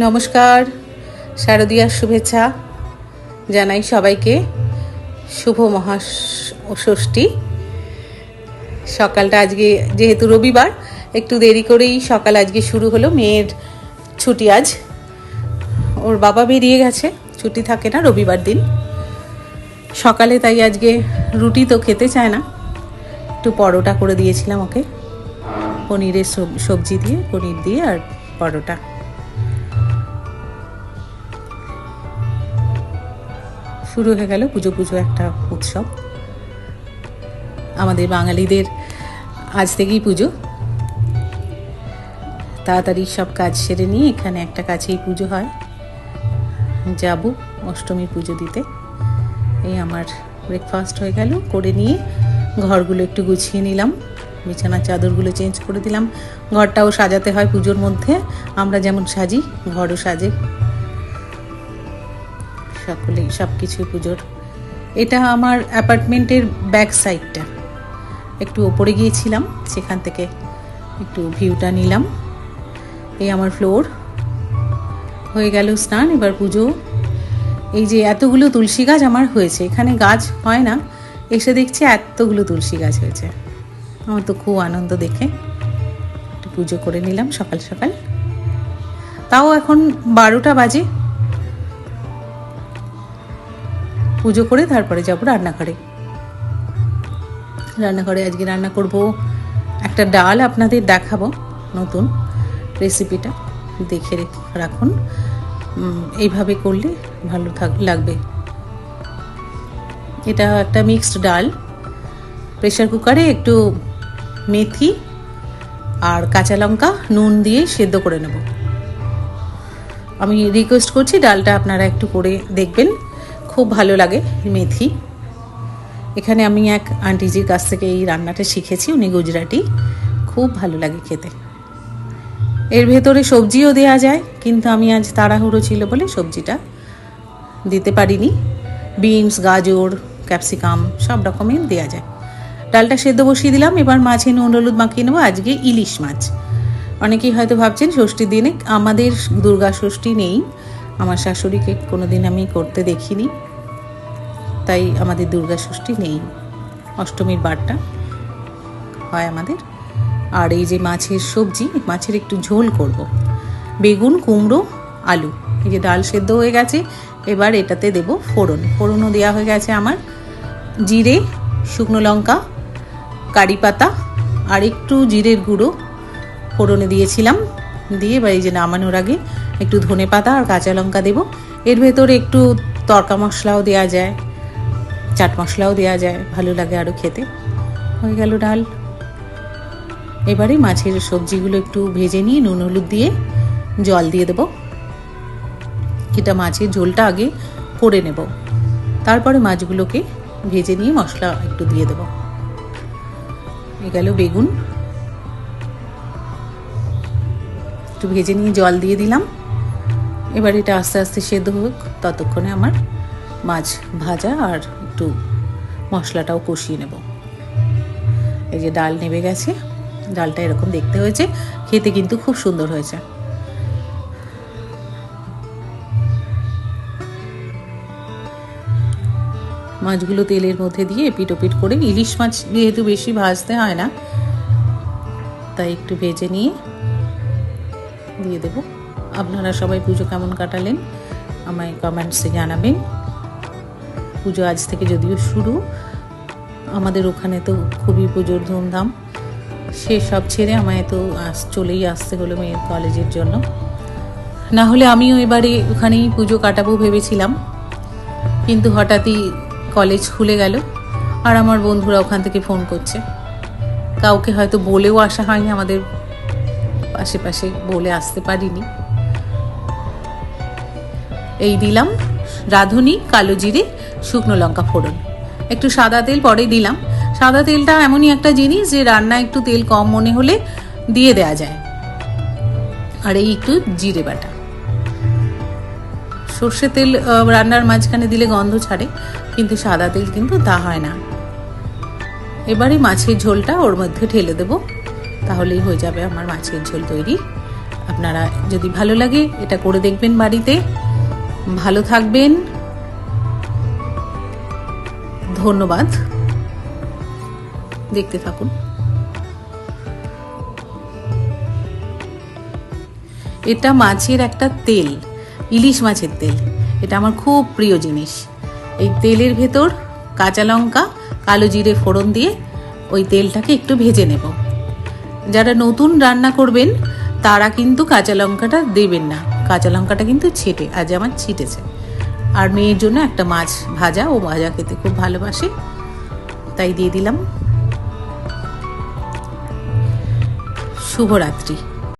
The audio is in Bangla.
নমস্কার, শারদীয়ার শুভেচ্ছা জানাই সবাইকে। শুভ মহাষষ্ঠী। সকালটা আজকে যেহেতু রবিবার, একটু দেরি করেই সকাল আজকে শুরু হলো। মেয়ের ছুটি, আজ ওর বাবা বেরিয়ে গেছে, ছুটি থাকে না রবিবার দিন। সকালে তাই আজকে রুটি তো খেতে চায় না, একটু পরোটা করে দিয়েছিলাম ওকে, পনিরের সবজি দিয়ে, পনির দিয়ে আর পরোটা। শুরু হয়ে গেল পুজো একটা উৎসব। আমাদের বাঙালিদের আজ থেকেই পুজো। তাড়াতাড়ি সব কাজ সেরে নিয়ে এখানে একটা কাছেই পুজো হয়, যাব অষ্টমীর পুজো দিতে। এই আমার ব্রেকফাস্ট হয়ে গেল, করে নিয়ে ঘরগুলো একটু গুছিয়ে নিলাম, বিছানার চাদরগুলো চেঞ্জ করে দিলাম। ঘরটাও সাজাতে হয় পুজোর মধ্যে, আমরা যেমন সাজি ঘরও সাজে, সকলেই সব কিছু পুজোর। এটা আমার অ্যাপার্টমেন্টের ব্যাক সাইডটা, একটু ওপরে গিয়েছিলাম, সেখান থেকে একটু ভিউটা নিলাম। এই আমার ফ্লোর। হয়ে গেল স্নান, এবার পুজো। এই যে এতগুলো তুলসী গাছ আমার হয়েছে, এখানে গাছ হয় না, এসে দেখছি এতগুলো তুলসী গাছ হয়েছে। আমার তো খুব আনন্দ দেখে। একটু পুজো করে নিলাম সকাল সকাল, তাও এখন 12টা বাজে। পুজো করে তারপরে যাব রান্নাঘরে। আজকে রান্না করব একটা ডাল, আপনাদের দেখাবো নতুন রেসিপিটা, দেখে রাখুন। এইভাবে করলে ভালো লাগবে। এটা একটা মিক্সড ডাল, প্রেসার কুকারে একটু মেথি আর কাঁচা লঙ্কা নুন দিয়ে সেদ্ধ করে নেব। আমি রিকোয়েস্ট করছি ডালটা আপনারা একটু করে দেখবেন, খুব ভালো লাগে মেথি। এখানে আমি এক আন্টিজির কাছ থেকে এই রান্নাটা শিখেছি, উনি গুজরাটি, খুব ভালো লাগে খেতে। এর ভেতরে সবজিও দেওয়া যায়, কিন্তু আমি আজ তাড়াহুড়ো ছিল বলে সবজিটা দিতে পারিনি। বিনস, গাজর, ক্যাপসিকাম সব রকমের দেওয়া যায়। ডালটা সেদ্ধ বসিয়ে দিলাম, এবার মাছে নুন হলুদ মাখিয়ে নেবো। আজকে ইলিশ মাছ। অনেকেই হয়তো ভাবছেন ষষ্ঠীর দিনে, আমাদের দুর্গা ষষ্ঠী নেই, আমার শাশুড়িকে কোনোদিন আমি করতে দেখিনি, তাই আমাদের দুর্গা ষষ্ঠী নেই। অষ্টমীর বারটা হয় আমাদের। আর এই যে মাছের সবজি, মাছের একটু ঝোল করব। বেগুন, কুমড়ো, আলু। এই যে ডাল সেদ্ধ হয়ে গেছে, এবার এটাতে দেব ফোড়নও দেওয়া হয়ে গেছে আমার। জিরে, শুকনো লঙ্কা, কারি পাতা আর একটু জিরের গুঁড়ো ফোড়নে দিয়েছিলাম। দিয়ে এবার এই যে নামানোর আগে একটু ধনে পাতা আর কাঁচা লঙ্কা দেব। এর ভেতরে একটু তড়কা মশলাও দেওয়া যায়, চাট মশলাও দেওয়া যায়, ভালো লাগে আরও খেতে। হয়ে গেল ডাল। এবারে মাছের সবজিগুলো একটু ভেজে নিয়ে নুন হলুদ দিয়ে জল দিয়ে দেব। এটা মাছের ঝোলটা আগে করে নেব, তারপরে মাছগুলোকে ভেজে নিয়ে মশলা একটু দিয়ে দেব। এ গেল বেগুন, একটু ভেজে নিয়ে জল দিয়ে দিলাম। এবার এটা আস্তে আস্তে সেদ্ধ হোক, ততক্ষণে আমার মাছ ভাজা আর একটু মশলাটাও কষিয়ে নেব। এই যে ডাল নেমে গেছে, ডালটা এরকম দেখতে হয়েছে, খেতে কিন্তু খুব সুন্দর হয়েছে। মাছগুলো তেলের মধ্যে দিয়ে এপিট ওপিট করে, ইলিশ মাছ যেহেতু বেশি ভাজতে হয় না, তাই একটু ভেজে নিয়ে দিয়ে দেব। আপনারা সবাই পুজো কেমন কাটালেন আমায় কমেন্টসে জানাবেন। পুজো আজ থেকে যদিও শুরু, আমাদের ওখানে তো খুবই পুজোর ধুমধাম। সে সব ছেড়ে আমায় তো চলেই আসতে হলো মেয়ের কলেজের জন্য, না হলে আমিও এবারে ওখানেই পুজো কাটাবো ভেবেছিলাম, কিন্তু হঠাৎই কলেজ খুলে গেল। আর আমার বন্ধুরা ওখান থেকে ফোন করছে, কাউকে হয়তো বলেও আসা হয়নি, আমাদের পাশে বলে আসতে পারিনি। এই দিলাম রাঁধুনি, কালো জিরে, শুকনো লঙ্কা ফোড়ন, একটু সাদা তেল পরে দিলাম। সাদা তেলটা এমনই একটা জিনিস যে রান্না একটু তেল কম মনে হলে দিয়ে দেয়া যায়। আর এই একটু জিরে বাটা। সর্ষের তেল রান্নার মাঝখানে দিলে গন্ধ ছাড়ে, কিন্তু সাদা তেল কিন্তু তা হয় না। এবারে মাছের ঝোলটা ওর মধ্যে ঢেলে দেব, তাহলেই হয়ে যাবে আমার মাছের ঝোল তৈরি। আপনারা যদি ভালো লাগে এটা করে দেখবেন বাড়িতে। ভালো থাকবেন, ধন্যবাদ। দেখতে থাকুন। এটা মাছের একটা তেল, ইলিশ মাছের তেল। এটা আমার খুব প্রিয় জিনিস। এই তেলের ভেতর কাঁচা লঙ্কা, কালো জিরে ফোড়ন দিয়ে ওই তেলটাকে একটু ভেজে নেব। যারা নতুন রান্না করবেন তারা কিন্তু কাঁচা লঙ্কাটা দেবেন না, কাঁচা লঙ্কাটা কিন্তু ছেটে, আজ আমার ছিটেছে। আর মেয়ের জন্য একটা মাছ ভাজা, ও ভাজা খেতে খুব ভালোবাসে, তাই দিয়ে দিলাম। শুভরাত্রি।